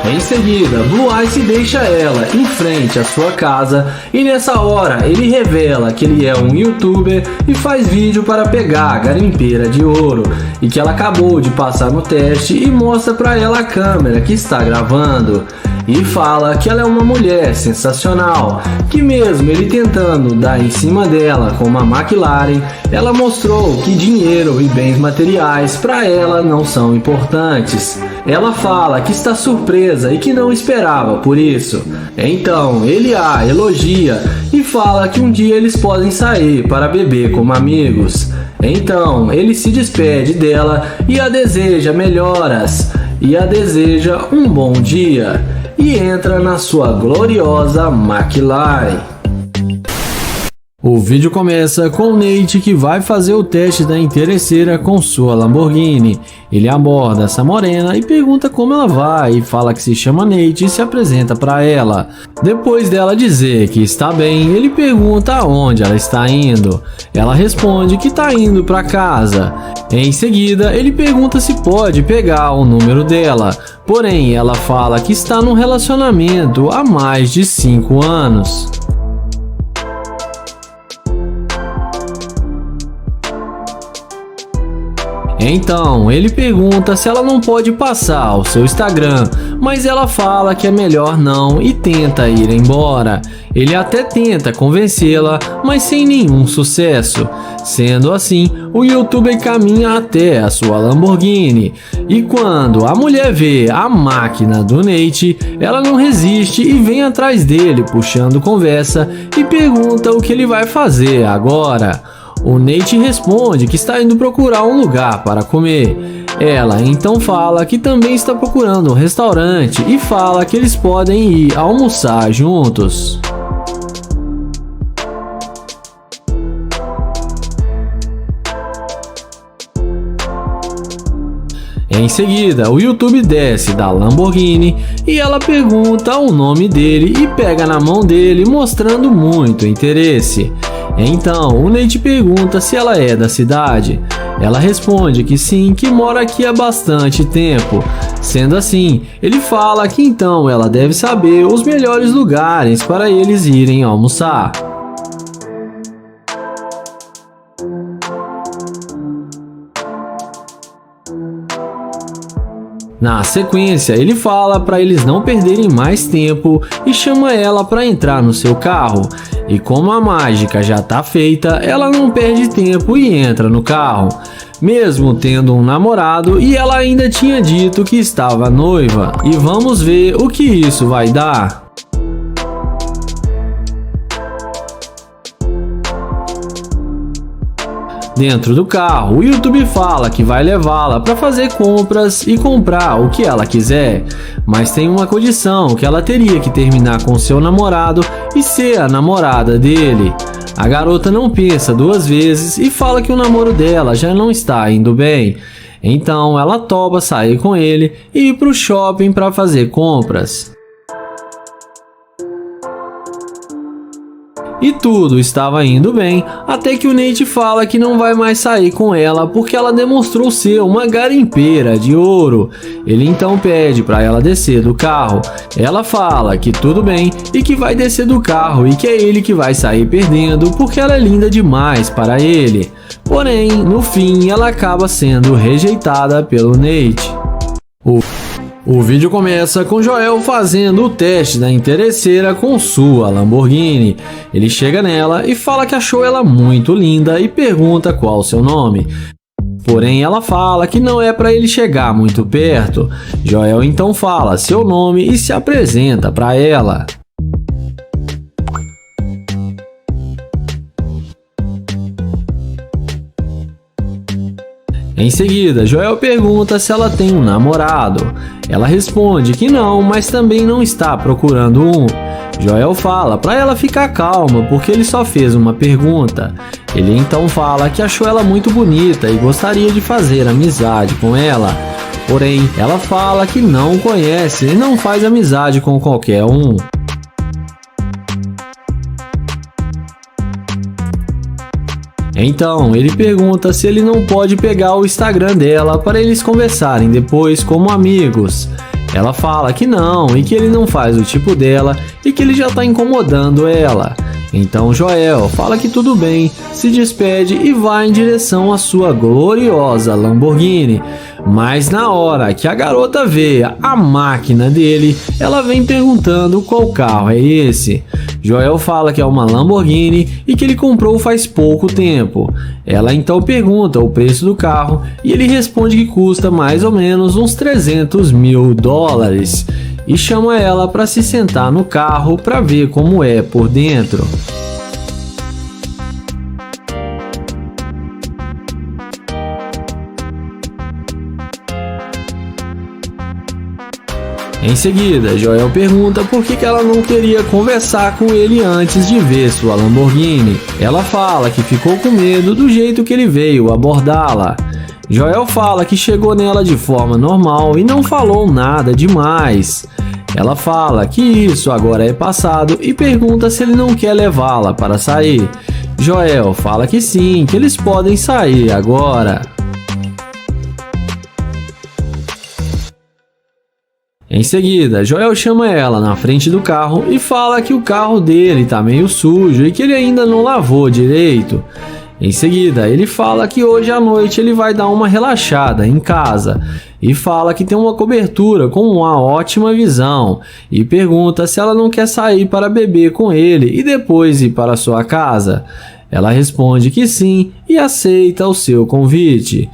Em seguida, Blue Ice deixa ela em frente à sua casa e nessa hora ele revela que ele é um youtuber e faz vídeo para pegar a garimpeira de ouro e que ela acabou de passar no teste e mostra para ela a câmera que está gravando e fala que ela é uma mulher sensacional, que mesmo ele tentando dar em cima dela com uma McLaren, ela mostrou que dinheiro e bens materiais para ela não são importantes. Ela fala que está surpresa e que não esperava por isso. Então ele a elogia e fala que um dia eles podem sair para beber como amigos. Então ele se despede dela e a deseja melhoras e a deseja um bom dia e entra na sua gloriosa McLaren. O vídeo começa com o Nate que vai fazer o teste da interesseira com sua Lamborghini. Ele aborda essa morena e pergunta como ela vai e fala que se chama Nate e se apresenta para ela. Depois dela dizer que está bem, ele pergunta aonde ela está indo. Ela responde que está indo para casa. Em seguida, ele pergunta se pode pegar o número dela. Porém, ela fala que está num relacionamento há mais de 5 anos. Então, ele pergunta se ela não pode passar o seu Instagram, mas ela fala que é melhor não e tenta ir embora. Ele até tenta convencê-la, mas sem nenhum sucesso. Sendo assim, o youtuber caminha até a sua Lamborghini. E quando a mulher vê a máquina do Nate, ela não resiste e vem atrás dele puxando conversa e pergunta o que ele vai fazer agora. O Nate responde que está indo procurar um lugar para comer. Ela então fala que também está procurando um restaurante e fala que eles podem ir almoçar juntos. Em seguida, o YouTube desce da Lamborghini e ela pergunta o nome dele e pega na mão dele mostrando muito interesse. Então, o Nate pergunta se ela é da cidade. Ela responde que sim, que mora aqui há bastante tempo. Sendo assim, ele fala que então ela deve saber os melhores lugares para eles irem almoçar. Na sequência, ele fala para eles não perderem mais tempo e chama ela para entrar no seu carro. E como a mágica já está feita, ela não perde tempo e entra no carro. Mesmo tendo um namorado e ela ainda tinha dito que estava noiva. E vamos ver o que isso vai dar. Dentro do carro, o YouTube fala que vai levá-la para fazer compras e comprar o que ela quiser, mas tem uma condição, que ela teria que terminar com seu namorado e ser a namorada dele. A garota não pensa duas vezes e fala que o namoro dela já não está indo bem. Então ela topa sair com ele e ir para o shopping para fazer compras. E tudo estava indo bem, até que o Nate fala que não vai mais sair com ela porque ela demonstrou ser uma garimpeira de ouro. Ele então pede para ela descer do carro. Ela fala que tudo bem e que vai descer do carro e que é ele que vai sair perdendo porque ela é linda demais para ele. Porém, no fim, ela acaba sendo rejeitada pelo Nate. O vídeo começa com Joel fazendo o teste da interesseira com sua Lamborghini. Ele chega nela e fala que achou ela muito linda e pergunta qual o seu nome. Porém, ela fala que não é para ele chegar muito perto. Joel então fala seu nome e se apresenta para ela. Em seguida, Joel pergunta se ela tem um namorado. Ela responde que não, mas também não está procurando um. Joel fala para ela ficar calma porque ele só fez uma pergunta. Ele então fala que achou ela muito bonita e gostaria de fazer amizade com ela. Porém, ela fala que não conhece e não faz amizade com qualquer um. Então, ele pergunta se ele não pode pegar o Instagram dela para eles conversarem depois como amigos. Ela fala que não e que ele não faz o tipo dela e que ele já está incomodando ela. Então Joel fala que tudo bem, se despede e vai em direção à sua gloriosa Lamborghini. Mas na hora que a garota vê a máquina dele, ela vem perguntando qual carro é esse. Joel fala que é uma Lamborghini e que ele comprou faz pouco tempo. Ela então pergunta o preço do carro e ele responde que custa mais ou menos uns $300 mil. E chama ela para se sentar no carro para ver como é por dentro. Em seguida, Joel pergunta por que ela não queria conversar com ele antes de ver sua Lamborghini. Ela fala que ficou com medo do jeito que ele veio abordá-la. Joel fala que chegou nela de forma normal e não falou nada demais. Ela fala que isso agora é passado e pergunta se ele não quer levá-la para sair. Joel fala que sim, que eles podem sair agora. Em seguida, Joel chama ela na frente do carro e fala que o carro dele tá meio sujo e que ele ainda não lavou direito. Em seguida, ele fala que hoje à noite ele vai dar uma relaxada em casa e fala que tem uma cobertura com uma ótima visão e pergunta se ela não quer sair para beber com ele e depois ir para sua casa. Ela responde que sim e aceita o seu convite.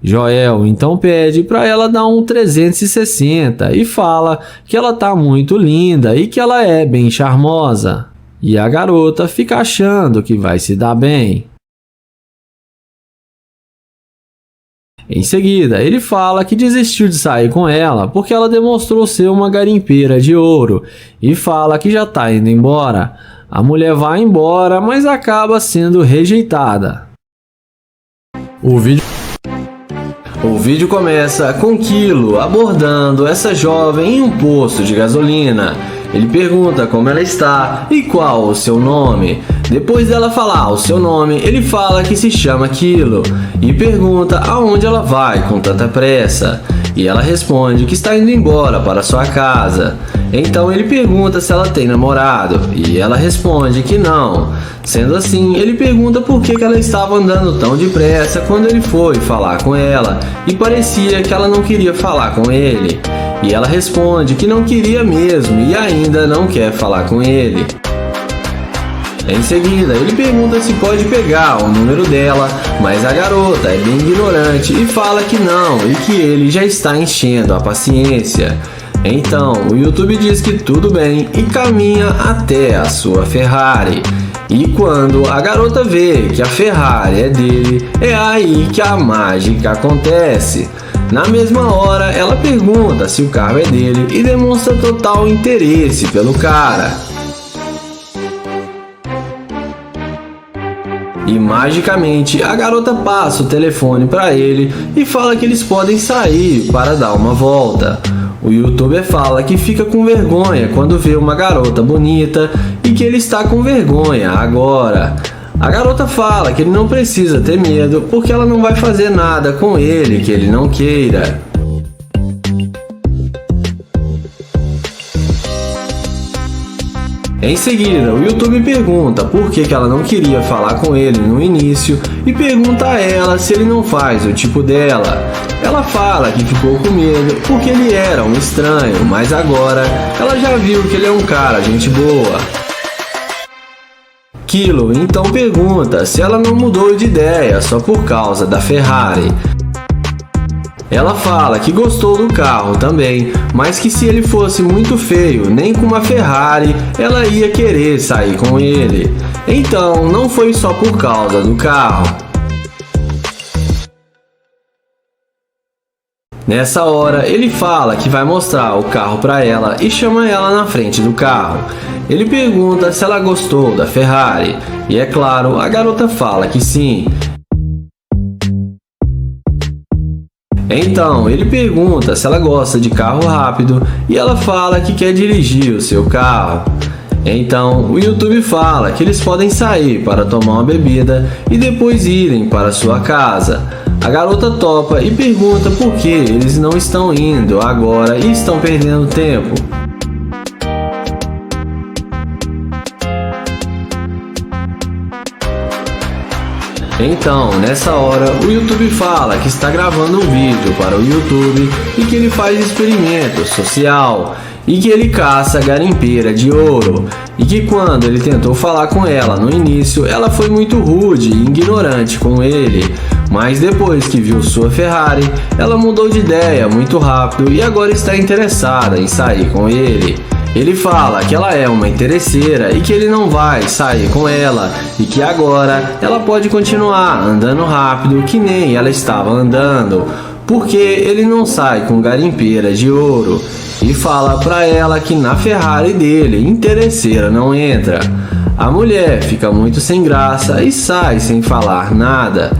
Joel então pede para ela dar um 360 e fala que ela tá muito linda e que ela é bem charmosa. E a garota fica achando que vai se dar bem. Em seguida, ele fala que desistiu de sair com ela porque ela demonstrou ser uma garimpeira de ouro e fala que já tá indo embora. A mulher vai embora, mas acaba sendo rejeitada. O vídeo começa com Kilo abordando essa jovem em um posto de gasolina. Ele pergunta como ela está e qual o seu nome. Depois dela falar o seu nome, ele fala que se chama Kilo e pergunta aonde ela vai com tanta pressa. E ela responde que está indo embora para sua casa. Então ele pergunta se ela tem namorado e ela responde que não. Sendo assim, ele pergunta por que ela estava andando tão depressa quando ele foi falar com ela e parecia que ela não queria falar com ele. E ela responde que não queria mesmo e ainda não quer falar com ele. Em seguida, ele pergunta se pode pegar o número dela, mas a garota é bem ignorante e fala que não e que ele já está enchendo a paciência. Então, o YouTube diz que tudo bem e caminha até a sua Ferrari. E quando a garota vê que a Ferrari é dele, é aí que a mágica acontece. Na mesma hora, ela pergunta se o carro é dele e demonstra total interesse pelo cara. E magicamente, a garota passa o telefone para ele e fala que eles podem sair para dar uma volta. O youtuber fala que fica com vergonha quando vê uma garota bonita e que ele está com vergonha agora. A garota fala que ele não precisa ter medo porque ela não vai fazer nada com ele que ele não queira. Em seguida, o YouTube pergunta por que ela não queria falar com ele no início e pergunta a ela se ele não faz o tipo dela. Ela fala que ficou com medo porque ele era um estranho, mas agora ela já viu que ele é um cara gente boa. Kilo então pergunta se ela não mudou de ideia só por causa da Ferrari. Ela fala que gostou do carro também, mas que se ele fosse muito feio, nem com uma Ferrari, ela ia querer sair com ele. Então, não foi só por causa do carro. Nessa hora, ele fala que vai mostrar o carro para ela e chama ela na frente do carro. Ele pergunta se ela gostou da Ferrari, e é claro, a garota fala que sim. Então, ele pergunta se ela gosta de carro rápido e ela fala que quer dirigir o seu carro. Então, o YouTube fala que eles podem sair para tomar uma bebida e depois irem para sua casa. A garota topa e pergunta por que eles não estão indo agora e estão perdendo tempo. Então, nessa hora, o YouTube fala que está gravando um vídeo para o YouTube e que ele faz experimento social e que ele caça garimpeira de ouro e que quando ele tentou falar com ela no início, ela foi muito rude e ignorante com ele, mas depois que viu sua Ferrari, ela mudou de ideia muito rápido e agora está interessada em sair com ele. Ele fala que ela é uma interesseira e que ele não vai sair com ela e que agora ela pode continuar andando rápido que nem ela estava andando, porque ele não sai com garimpeira de ouro, e fala pra ela que na Ferrari dele interesseira não entra. A mulher fica muito sem graça e sai sem falar nada,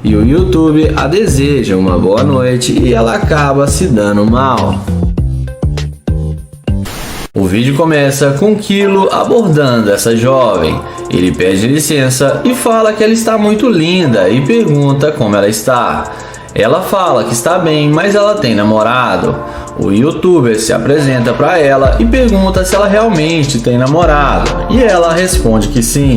e o YouTube a deseja uma boa noite e ela acaba se dando mal. O vídeo começa com Kilo abordando essa jovem. Ele pede licença e fala que ela está muito linda e pergunta como ela está. Ela fala que está bem, mas ela tem namorado. O YouTuber se apresenta para ela e pergunta se ela realmente tem namorado, e ela responde que sim.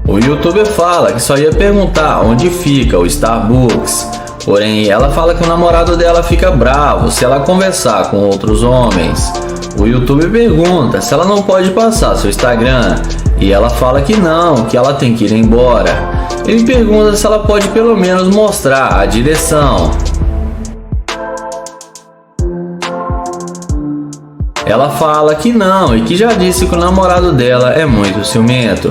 O YouTuber fala que só ia perguntar onde fica o Starbucks. Porém, ela fala que o namorado dela fica bravo se ela conversar com outros homens. O YouTube pergunta se ela não pode passar seu Instagram e ela fala que não, que ela tem que ir embora. Ele pergunta se ela pode pelo menos mostrar a direção. Ela fala que não e que já disse que o namorado dela é muito ciumento.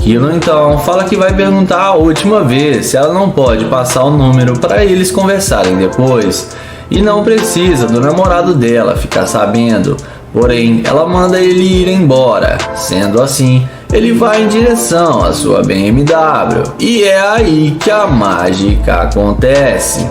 Kilo então fala que vai perguntar a última vez se ela não pode passar o número para eles conversarem depois, e não precisa do namorado dela ficar sabendo. Porém, ela manda ele ir embora. Sendo assim, ele vai em direção à sua BMW, e é aí que a mágica acontece.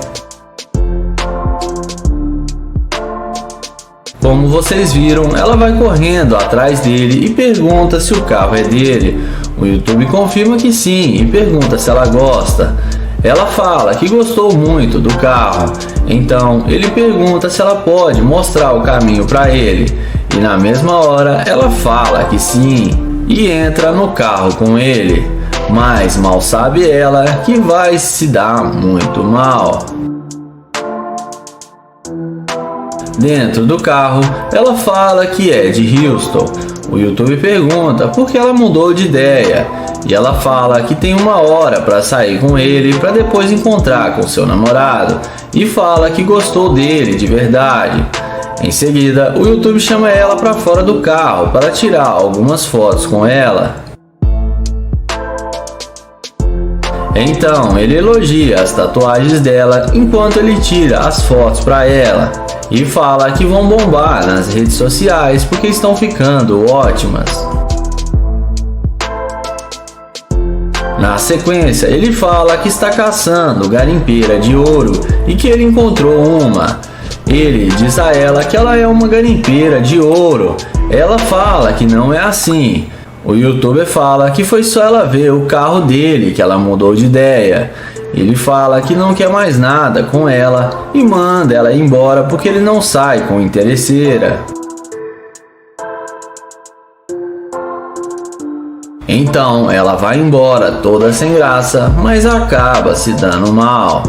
Como vocês viram, ela vai correndo atrás dele e pergunta se o carro é dele. O YouTube confirma que sim e pergunta se ela gosta. Ela fala que gostou muito do carro. Então ele pergunta se ela pode mostrar o caminho para ele. E na mesma hora ela fala que sim e entra no carro com ele. Mas mal sabe ela que vai se dar muito mal. Dentro do carro, ela fala que é de Houston. O YouTube pergunta por que ela mudou de ideia, e ela fala que tem uma hora para sair com ele para depois encontrar com seu namorado, e fala que gostou dele de verdade. Em seguida, o YouTube chama ela para fora do carro para tirar algumas fotos com ela. Então, ele elogia as tatuagens dela enquanto ele tira as fotos para ela. E fala que vão bombar nas redes sociais porque estão ficando ótimas. Na sequência, ele fala que está caçando garimpeira de ouro e que ele encontrou uma. Ele diz a ela que ela é uma garimpeira de ouro. Ela fala que não é assim. O YouTuber fala que foi só ela ver o carro dele que ela mudou de ideia. Ele fala que não quer mais nada com ela e manda ela ir embora porque ele não sai com interesseira. Então ela vai embora toda sem graça, mas acaba se dando mal.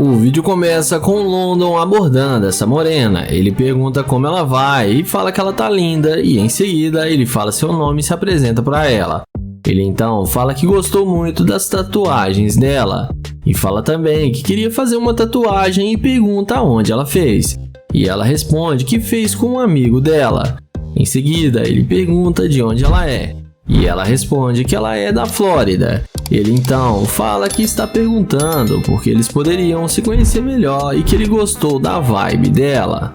O vídeo começa com London abordando essa morena. Ele pergunta como ela vai e fala que ela tá linda, e em seguida ele fala seu nome e se apresenta para ela. Ele então fala que gostou muito das tatuagens dela e fala também que queria fazer uma tatuagem e pergunta onde ela fez. E ela responde que fez com um amigo dela. Em seguida ele pergunta de onde ela é e ela responde que ela é da Flórida. Ele então fala que está perguntando porque eles poderiam se conhecer melhor e que ele gostou da vibe dela.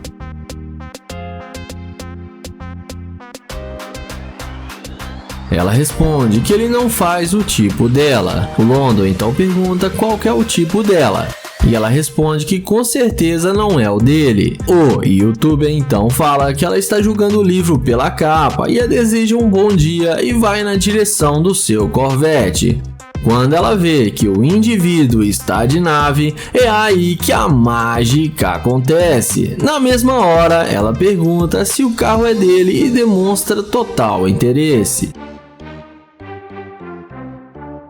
Ela responde que ele não faz o tipo dela. O London então pergunta qual que é o tipo dela. E ela responde que com certeza não é o dele. O youtuber então fala que ela está julgando o livro pela capa e a deseja um bom dia e vai na direção do seu Corvette. Quando ela vê que o indivíduo está de nave, é aí que a mágica acontece. Na mesma hora, ela pergunta se o carro é dele e demonstra total interesse.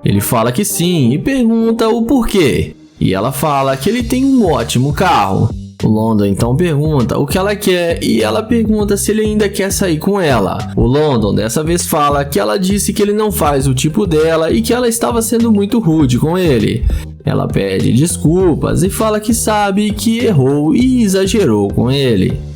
Ele fala que sim e pergunta o porquê. E ela fala que ele tem um ótimo carro. O London então pergunta o que ela quer e ela pergunta se ele ainda quer sair com ela. O London dessa vez fala que ela disse que ele não faz o tipo dela e que ela estava sendo muito rude com ele. Ela pede desculpas e fala que sabe que errou e exagerou com ele.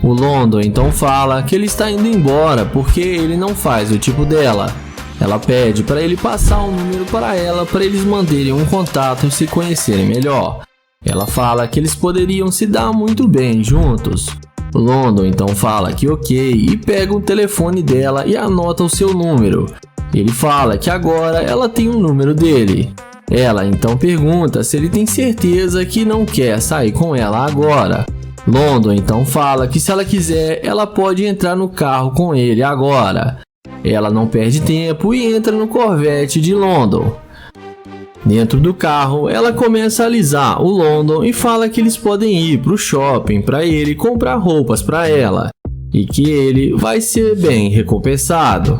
O London então fala que ele está indo embora porque ele não faz o tipo dela. Ela pede para ele passar um número para ela para eles manterem um contato e se conhecerem melhor. Ela fala que eles poderiam se dar muito bem juntos. O London então fala que ok e pega o telefone dela e anota o seu número. Ele fala que agora ela tem um número dele. Ela então pergunta se ele tem certeza que não quer sair com ela agora. London então fala que se ela quiser, ela pode entrar no carro com ele agora. Ela não perde tempo e entra no Corvette de London. Dentro do carro, ela começa a alisar o London e fala que eles podem ir para o shopping para ele comprar roupas para ela e que ele vai ser bem recompensado.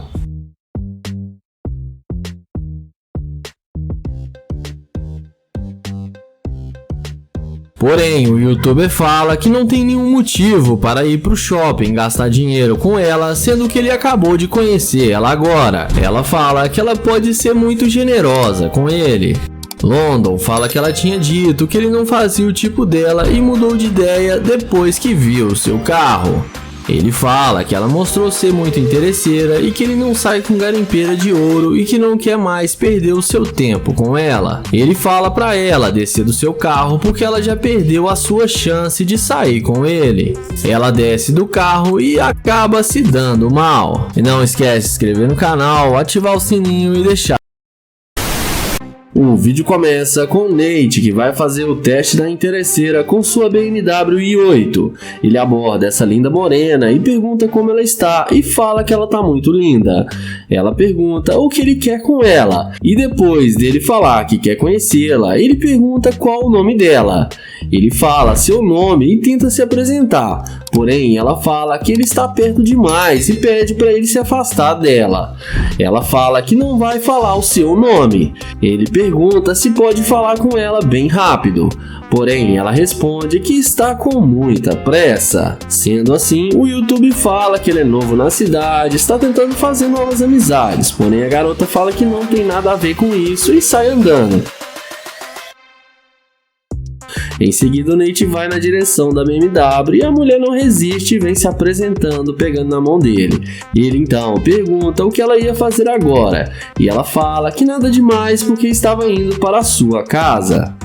Porém, o youtuber fala que não tem nenhum motivo para ir pro shopping gastar dinheiro com ela, sendo que ele acabou de conhecer ela agora. Ela fala que ela pode ser muito generosa com ele. London fala que ela tinha dito que ele não fazia o tipo dela e mudou de ideia depois que viu o seu carro. Ele fala que ela mostrou ser muito interesseira e que ele não sai com garimpeira de ouro e que não quer mais perder o seu tempo com ela. Ele fala pra ela descer do seu carro porque ela já perdeu a sua chance de sair com ele. Ela desce do carro e acaba se dando mal. E não esquece de se inscrever no canal, ativar o sininho e deixar. O vídeo começa com Nate, que vai fazer o teste da interesseira com sua BMW i8. Ele aborda essa linda morena e pergunta como ela está e fala que ela está muito linda. Ela pergunta o que ele quer com ela e depois dele falar que quer conhecê-la, ele pergunta qual o nome dela. Ele fala seu nome e tenta se apresentar, porém ela fala que ele está perto demais e pede para ele se afastar dela. Ela fala que não vai falar o seu nome. Ele pergunta se pode falar com ela bem rápido, porém ela responde que está com muita pressa. Sendo assim, o YouTube fala que ele é novo na cidade, está tentando fazer novas amizades, porém a garota fala que não tem nada a ver com isso e sai andando. Em seguida, o Nate vai na direção da BMW e a mulher não resiste e vem se apresentando, pegando na mão dele. Ele então pergunta o que ela ia fazer agora e ela fala que nada demais porque estava indo para a sua casa.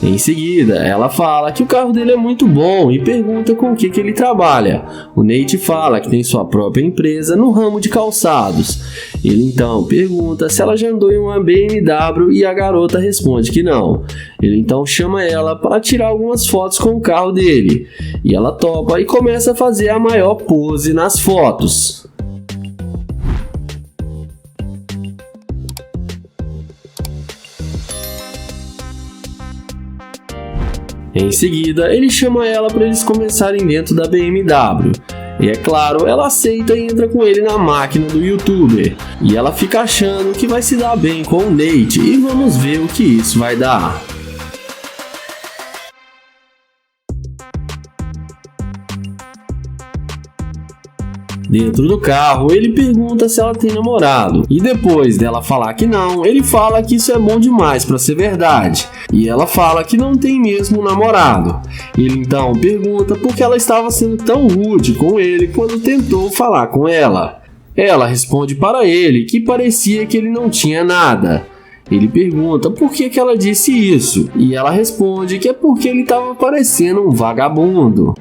Em seguida, ela fala que o carro dele é muito bom e pergunta com o que ele trabalha. O Nate fala que tem sua própria empresa no ramo de calçados. Ele então pergunta se ela já andou em uma BMW e a garota responde que não. Ele então chama ela para tirar algumas fotos com o carro dele. E ela topa e começa a fazer a maior pose nas fotos. Em seguida, ele chama ela para eles começarem dentro da BMW. E é claro, ela aceita e entra com ele na máquina do YouTuber. E ela fica achando que vai se dar bem com o Nate e vamos ver o que isso vai dar. Dentro do carro, ele pergunta se ela tem namorado, e depois dela falar que não, ele fala que isso é bom demais para ser verdade, e ela fala que não tem mesmo namorado. Ele então pergunta por que ela estava sendo tão rude com ele quando tentou falar com ela. Ela responde para ele que parecia que ele não tinha nada. Ele pergunta por que ela disse isso, e ela responde que é porque ele estava parecendo um vagabundo.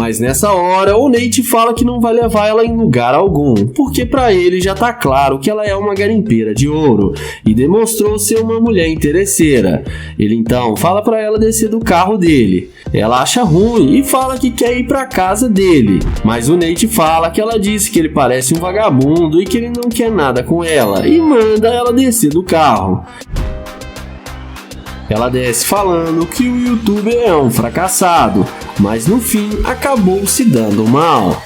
Mas nessa hora, o Nate fala que não vai levar ela em lugar algum, porque pra ele já tá claro que ela é uma garimpeira de ouro e demonstrou ser uma mulher interesseira. Ele então fala pra ela descer do carro dele. Ela acha ruim e fala que quer ir pra casa dele, mas o Nate fala que ela disse que ele parece um vagabundo e que ele não quer nada com ela e manda ela descer do carro. Ela desce falando que o YouTuber é um fracassado, mas no fim acabou se dando mal.